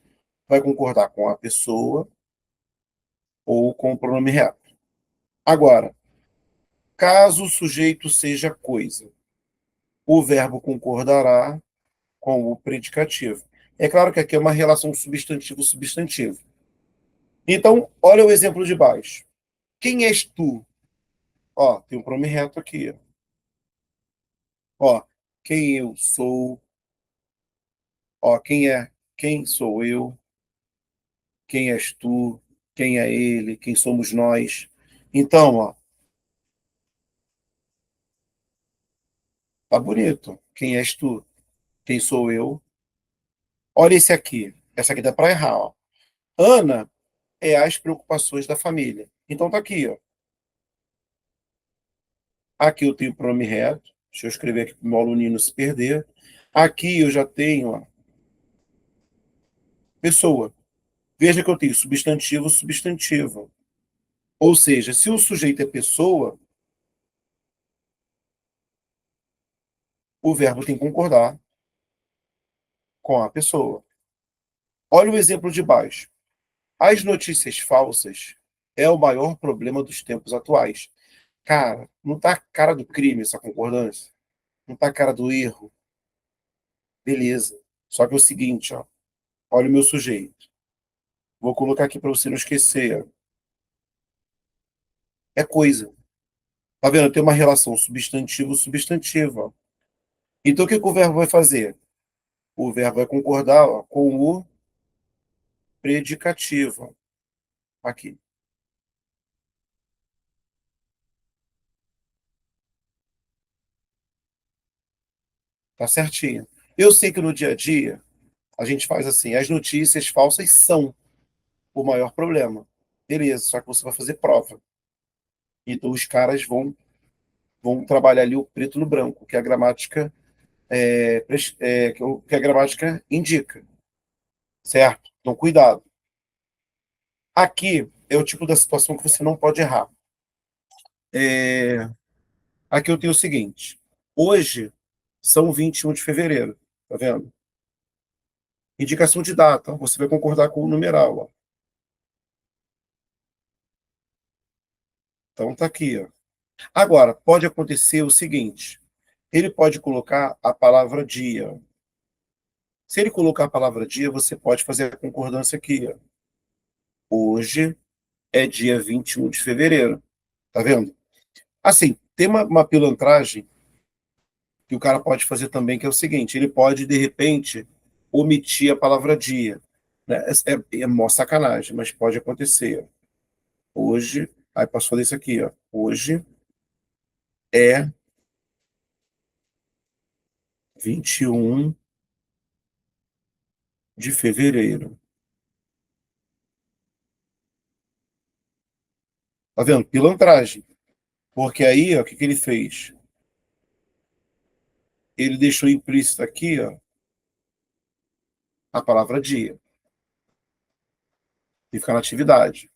vai concordar com a pessoa ou com o pronome reto. Agora, caso o sujeito seja coisa, o verbo concordará com o predicativo. É claro que aqui é uma relação substantivo-substantivo. Então, olha o exemplo de baixo. Quem és tu? Ó, tem um pronome reto aqui. Ó, quem eu sou? Ó, quem sou eu? Quem és tu? Quem é ele? Quem somos nós? Então, ó, tá bonito. Quem és tu? Quem sou eu? Olha esse aqui. Essa aqui dá para errar, ó. Ana é as preocupações da família. Então tá aqui, ó. Aqui eu tenho o pronome reto. Deixa eu escrever aqui para o meu aluninho não se perder. Aqui eu já tenho, ó, pessoa. Veja que eu tenho substantivo, substantivo. Ou seja, se o sujeito é pessoa, o verbo tem que concordar com a pessoa. Olha o exemplo de baixo. As notícias falsas é o maior problema dos tempos atuais. Cara, não tá a cara do crime essa concordância? Não tá a cara do erro? Beleza. Só que é o seguinte, ó. Olha o meu sujeito. Vou colocar aqui para você não esquecer. Ó. É coisa. Tá vendo? Tem uma relação substantivo-substantivo. Ó. Então, o que que o verbo vai fazer? O verbo vai concordar ó, com o predicativo. Ó. Aqui. Tá certinho. Eu sei que no dia a dia a gente faz assim, as notícias falsas são o maior problema. Beleza, só que você vai fazer prova. Então os caras vão trabalhar ali o preto no branco, que a gramática que a gramática indica. certo? Então, cuidado. Aqui é o tipo da situação que você não pode errar. É, aqui eu tenho o seguinte: hoje são 21 de fevereiro, tá vendo? Indicação de data, você vai concordar com o numeral, ó. Então tá aqui, ó. Agora, pode acontecer o seguinte: ele pode colocar a palavra dia. Se ele colocar a palavra dia, você pode fazer a concordância aqui, ó. Hoje é dia 21 de fevereiro, tá vendo? Assim, tem uma pilantragem que o cara pode fazer também, que é o seguinte: ele pode, de repente, omitir a palavra dia. Né? É mó sacanagem, mas pode acontecer. Hoje, aí posso fazer isso aqui, ó. Hoje é 21 de fevereiro. Tá vendo? Pilantragem. Porque aí, ó, o que, que ele fez? Ele deixou implícito aqui, ó, a palavra dia. E fica na atividade.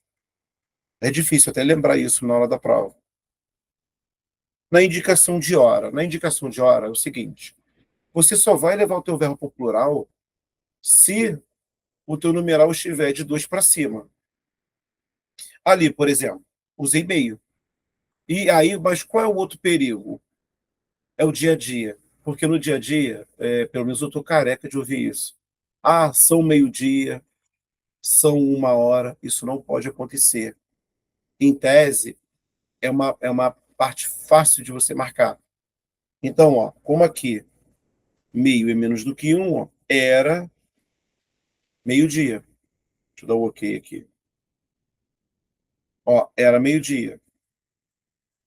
É difícil até lembrar isso na hora da prova. Na indicação de hora é o seguinte: você só vai levar o teu verbo para o plural se o teu numeral estiver de 2 para cima. Ali, por exemplo, usei meio. E aí, mas qual é o outro perigo? É o dia a dia. Porque no dia a dia, pelo menos eu estou careca de ouvir isso. Ah, são meio-dia, são 1 hora, isso não pode acontecer. Em tese, é uma parte fácil de você marcar. Então, ó, como aqui meio é menos do que 1, ó, era meio-dia. Deixa eu dar um ok aqui. Ó, era meio-dia.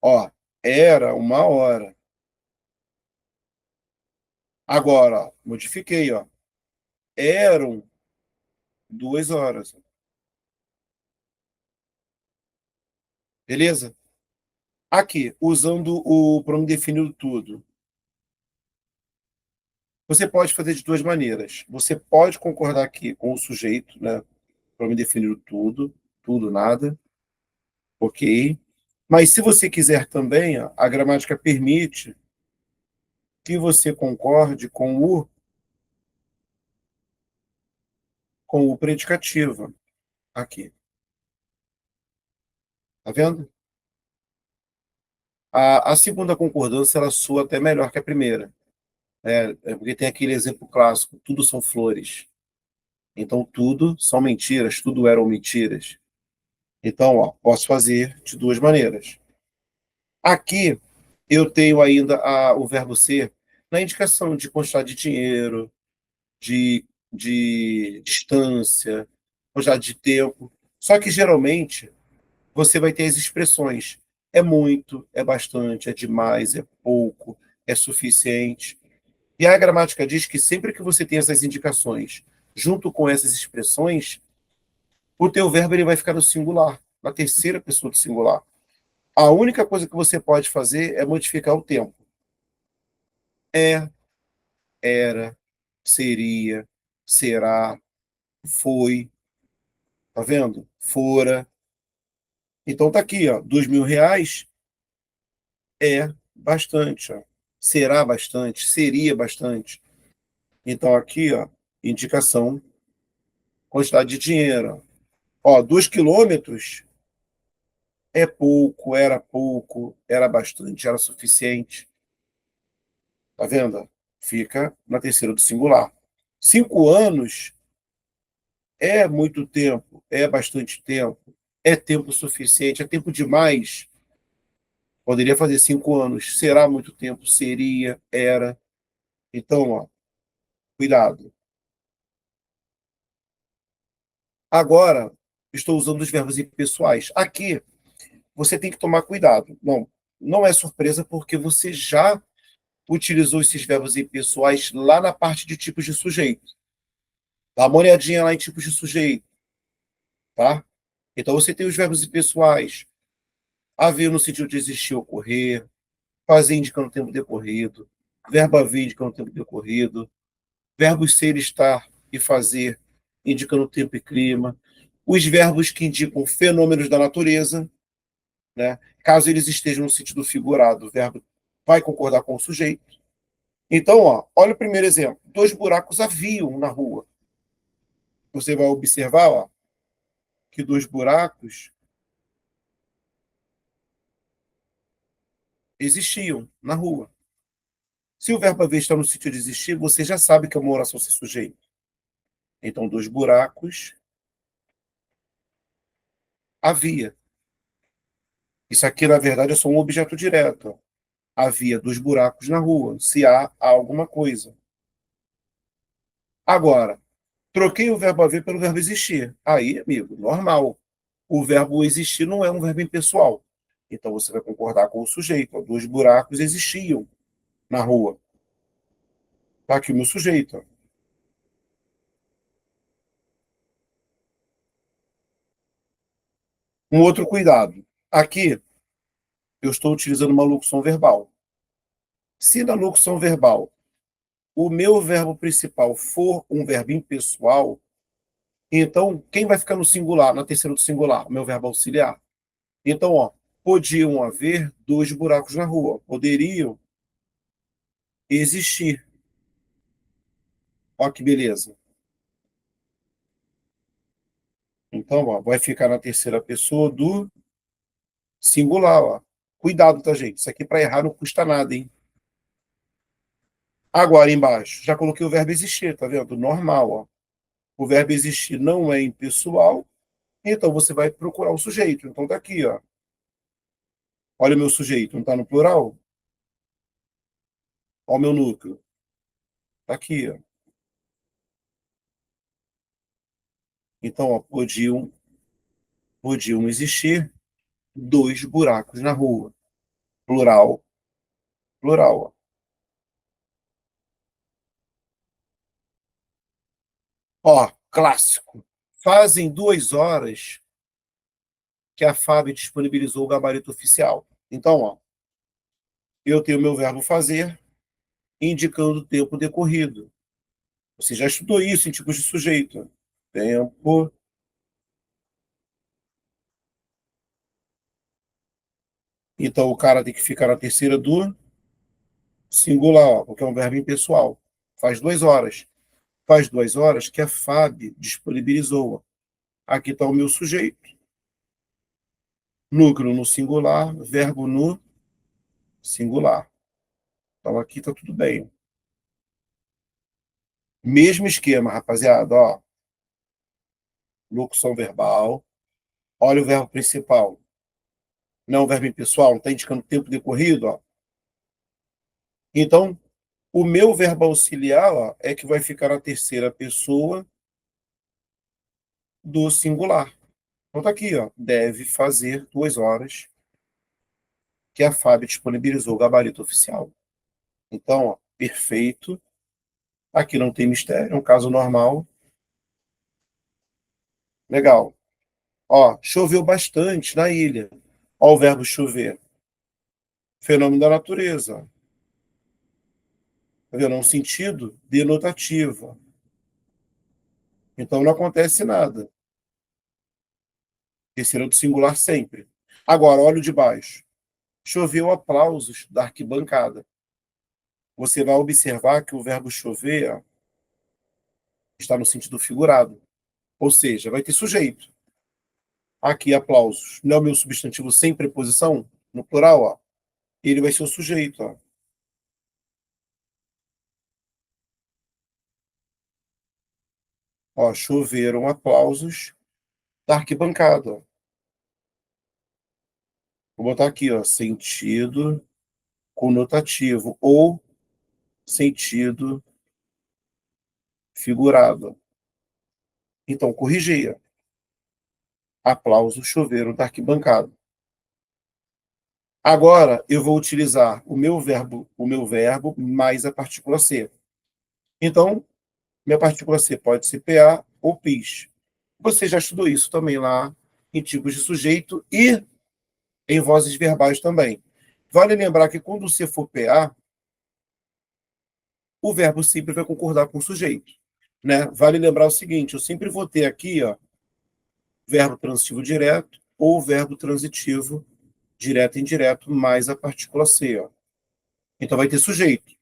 Ó, era 1 hora. Agora, ó, modifiquei, ó. Eram 2 horas. Beleza? Aqui, usando o pronome definido tudo. Você pode fazer de duas maneiras. Você pode concordar aqui com o sujeito, né? Pronome definido tudo, tudo, nada. Ok. Mas se você quiser também, ó, a gramática permite que você concorde com o predicativo aqui. Tá vendo? A segunda concordância ela soa até melhor que a primeira. Porque tem aquele exemplo clássico: tudo são flores. Então, tudo são mentiras, tudo eram mentiras. Então, ó, posso fazer de duas maneiras. Aqui, eu tenho ainda o verbo ser na indicação de quantidade de dinheiro, de distância, quantidade de tempo. Só que, geralmente, você vai ter as expressões: é muito, é bastante, é demais, é pouco, é suficiente. E a gramática diz que sempre que você tem essas indicações junto com essas expressões, o teu verbo ele vai ficar no singular, na terceira pessoa do singular. A única coisa que você pode fazer é modificar o tempo. É, era, seria, será, foi, tá vendo? Fora. Então tá aqui, ó, R$ 2.000 é bastante, ó. Será bastante, seria bastante. Então aqui, ó, indicação, quantidade de dinheiro. Ó, 2 quilômetros é pouco, era bastante, era suficiente. Tá vendo? Fica na terceira do singular. 5 anos é muito tempo, é bastante tempo, é tempo suficiente, é tempo demais. Poderia fazer 5 anos. Será muito tempo? Seria, era. Então, ó, cuidado. Agora, estou usando os verbos impessoais. Aqui, você tem que tomar cuidado. Não, não é surpresa porque você já utilizou esses verbos impessoais lá na parte de tipos de sujeito. Dá uma olhadinha lá em tipos de sujeito, tá? Então você tem os verbos impessoais: haver no sentido de existir ou ocorrer, fazer indicando o tempo decorrido, verbo haver indicando o tempo decorrido, verbos ser, estar e fazer indicando tempo e clima. Os verbos que indicam fenômenos da natureza, né? Caso eles estejam no sentido figurado, o verbo vai concordar com o sujeito. Então, ó, olha o primeiro exemplo. Dois buracos haviam na rua. Você vai observar, ó, que dois buracos existiam na rua. Se o verbo haver está no sentido de existir, você já sabe que é uma oração sem sujeito. Então, dois buracos havia. Isso aqui, na verdade, é só um objeto direto. Havia dois buracos na rua. Se há alguma coisa. Agora, troquei o verbo haver pelo verbo existir. Aí, amigo, normal. O verbo existir não é um verbo impessoal. Então você vai concordar com o sujeito. Ó, dois buracos existiam na rua. Tá aqui o meu sujeito. Ó. Um outro cuidado. Aqui eu estou utilizando uma locução verbal. Se na locução verbal o meu verbo principal for um verbo impessoal, então quem vai ficar no singular, na terceira do singular? O meu verbo auxiliar. Então, ó, podiam haver dois buracos na rua. Poderiam existir. Ó que beleza. Então, ó, vai ficar na terceira pessoa do singular, ó. Cuidado, tá, gente? Isso aqui para errar não custa nada, hein? Agora, embaixo, já coloquei o verbo existir, tá vendo? Normal, ó. O verbo existir não é impessoal, então você vai procurar o sujeito. Então tá aqui, ó. Olha o meu sujeito, não tá no plural? Olha o meu núcleo. Tá aqui, ó. Então, ó, podiam existir dois buracos na rua. Plural, plural, ó. Ó, clássico. Fazem 2 horas que a FAB disponibilizou o gabarito oficial. Então, ó, eu tenho o meu verbo fazer indicando o tempo decorrido. Você já estudou isso em tipos de sujeito. Tempo. Então, o cara tem que ficar na terceira do singular, ó, porque é um verbo impessoal. Faz 2 horas. Faz 2 horas que a FAB disponibilizou. Aqui está o meu sujeito. Núcleo no singular, verbo no singular. Então, aqui está tudo bem. Mesmo esquema, rapaziada, ó. Locução verbal. Olha o verbo principal. Não é um verbo impessoal, não está indicando tempo decorrido, ó. Então, o meu verbo auxiliar, ó, é que vai ficar na terceira pessoa do singular. Então tá aqui, ó. Deve fazer 2 horas que a FAB disponibilizou o gabarito oficial. Então, ó, perfeito. Aqui não tem mistério, é um caso normal. Legal. Ó, choveu bastante na ilha. Ó, o verbo chover. Fenômeno da natureza. Tá vendo? É um sentido denotativo. Então não acontece nada. Terceiro do singular sempre. Agora, olha o de baixo. Choveu aplausos da arquibancada. Você vai observar que o verbo chover ó, está no sentido figurado. Ou seja, vai ter sujeito. Aqui, aplausos. Não é o meu substantivo sem preposição? No plural, ó. Ele vai ser o sujeito, ó. Ó, choveram aplausos da arquibancada. Ó. Vou botar aqui, ó, sentido conotativo ou sentido figurado. Então, corrigia. Aplausos choveram da arquibancada. Agora eu vou utilizar o meu verbo mais a partícula ser. Então, minha partícula ser pode ser PA ou PIS. Você já estudou isso também lá em tipos de sujeito e em vozes verbais também. Vale lembrar que quando você for PA, o verbo sempre vai concordar com o sujeito. né? Vale lembrar o seguinte, eu sempre vou ter aqui, ó, verbo transitivo direto ou verbo transitivo direto e indireto mais a partícula ser, ó. Então vai ter sujeito.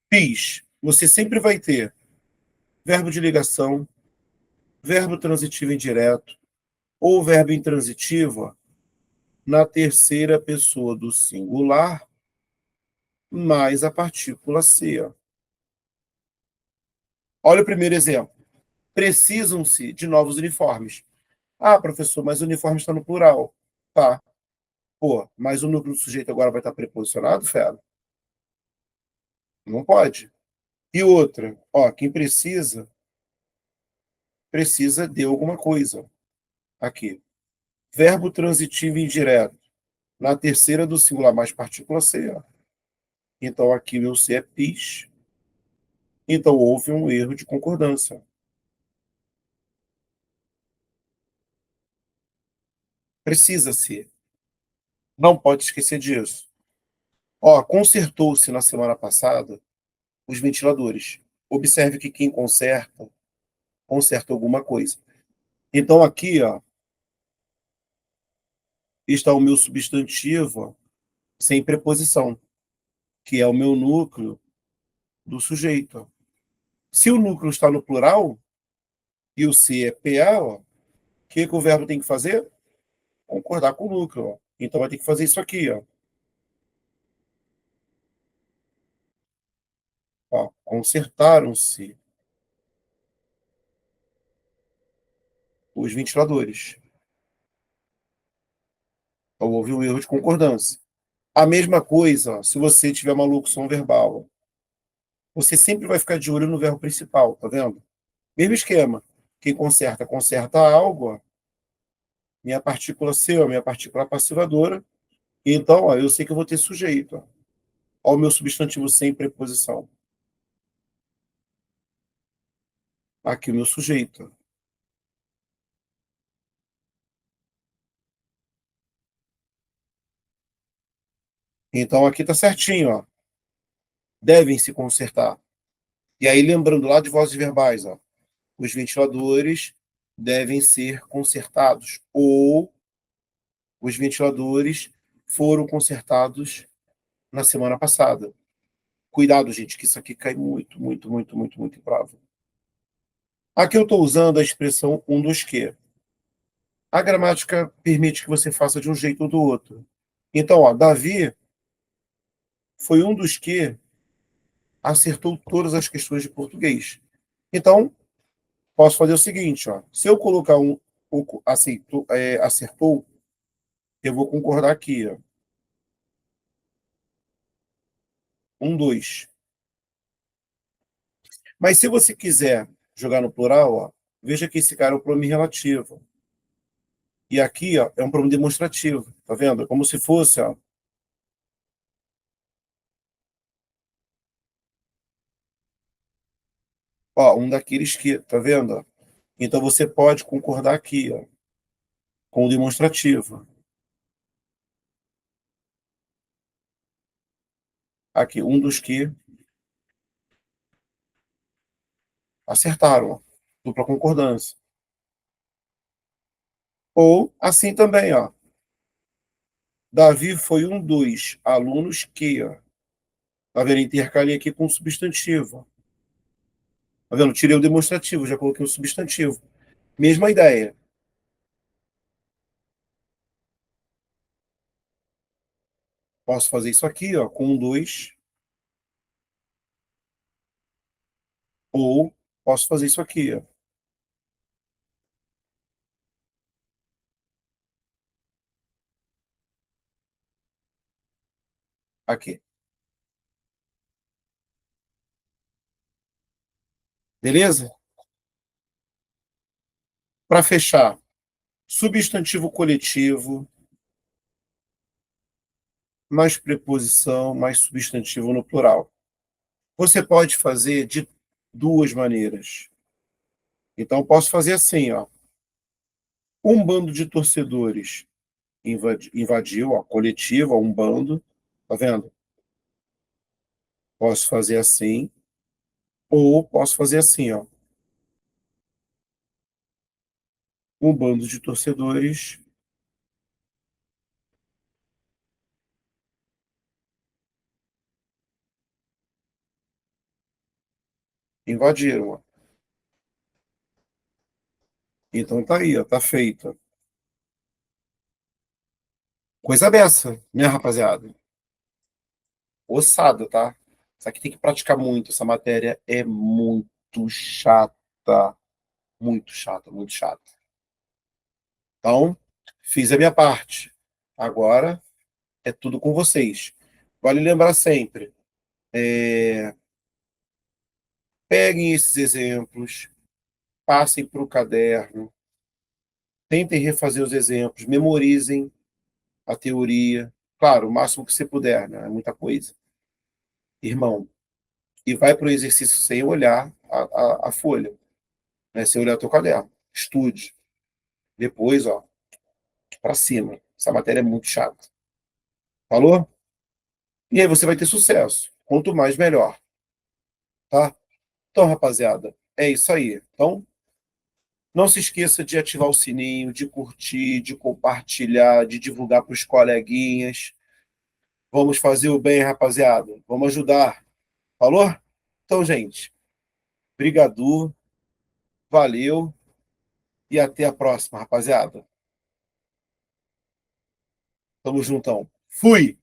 PIS, você sempre vai ter verbo de ligação, verbo transitivo indireto ou verbo intransitivo, ó, na terceira pessoa do singular mais a partícula ser. Olha o primeiro exemplo. Precisam-se de novos uniformes. Ah, professor, mas o uniforme está no plural. Tá. Pô, mas o núcleo do sujeito agora vai estar preposicionado, fera? Não pode. E outra, ó, quem precisa, precisa de alguma coisa. Aqui. Verbo transitivo indireto. Na terceira do singular mais partícula ser. Ó. Então aqui o meu ser é pis. Então houve um erro de concordância. Precisa ser. Não pode esquecer disso. Ó, consertou-se na semana passada os ventiladores. Observe que quem conserta, conserta alguma coisa. Então aqui, ó, está o meu substantivo ó, sem preposição, que é o meu núcleo do sujeito. Ó. Se o núcleo está no plural e o se é PA, ó, o que o verbo tem que fazer? Concordar com o núcleo. Ó. Então vai ter que fazer isso aqui. Ó, consertaram-se os ventiladores. Então, houve um erro de concordância. A mesma coisa, ó, se você tiver uma locução verbal, você sempre vai ficar de olho no verbo principal, tá vendo? Mesmo esquema. Quem conserta, conserta algo, ó, minha partícula C, ó, minha partícula passivadora. Então, ó, eu sei que eu vou ter sujeito. Ó, ó o meu substantivo sem preposição. Aqui o meu sujeito. Ó. Então, aqui tá certinho, ó. Devem se consertar. E aí, lembrando lá de vozes verbais, ó, os ventiladores devem ser consertados. Ou os ventiladores foram consertados na semana passada. Cuidado, gente, que isso aqui cai muito, muito, muito, muito, muito em prova. Aqui eu estou usando a expressão um dos que. A gramática permite que você faça de um jeito ou do outro. Então, ó, Davi foi um dos que acertou todas as questões de português. Então, posso fazer o seguinte, ó, se eu colocar aceitou, acertou, eu vou concordar aqui, ó, dois. Mas se você quiser jogar no plural, ó, veja que esse cara é um pronome relativo. E aqui ó, é um pronome demonstrativo, tá vendo? É como se fosse ó, um daqueles que, tá vendo? Ó? Então você pode concordar aqui ó, com o demonstrativo. Aqui, um dos que acertaram, ó, dupla concordância. Ou assim também, ó. Davi foi um dos alunos que, ó, tá vendo? Intercalei aqui com o substantivo. Tá vendo? Tirei o demonstrativo, já coloquei o substantivo. Mesma ideia. Posso fazer isso aqui, ó, com um dois, ou posso fazer isso aqui, ó, aqui. Beleza? Para fechar, substantivo coletivo, mais preposição, mais substantivo no plural. Você pode fazer de duas maneiras. Então, posso fazer assim, ó. Um bando de torcedores invadiu, ó, coletivo, ó, um bando. Tá vendo? Posso fazer assim. Ou posso fazer assim, ó, um bando de torcedores invadiram. Ó. Então tá aí, ó, tá feito. Coisa dessa, minha rapaziada. Ossada, tá? Isso aqui tem que praticar muito. Essa matéria é muito chata. Muito chata, muito chata. Então, fiz a minha parte. Agora é tudo com vocês. Vale lembrar sempre: peguem esses exemplos, passem para o caderno, tentem refazer os exemplos, memorizem a teoria. Claro, o máximo que você puder, né? É muita coisa. Irmão, e vai para o exercício sem olhar a folha, né? Sem olhar o teu caderno. Estude. Depois, ó, para cima. Essa matéria é muito chata. Falou? E aí você vai ter sucesso. Quanto mais, melhor. Tá? Então, rapaziada, é isso aí. Então, não se esqueça de ativar o sininho, de curtir, de compartilhar, de divulgar para os coleguinhas. Vamos fazer o bem, rapaziada. Vamos ajudar. Falou? Então, gente, brigadu, valeu e até a próxima, rapaziada. Tamo juntão. Fui!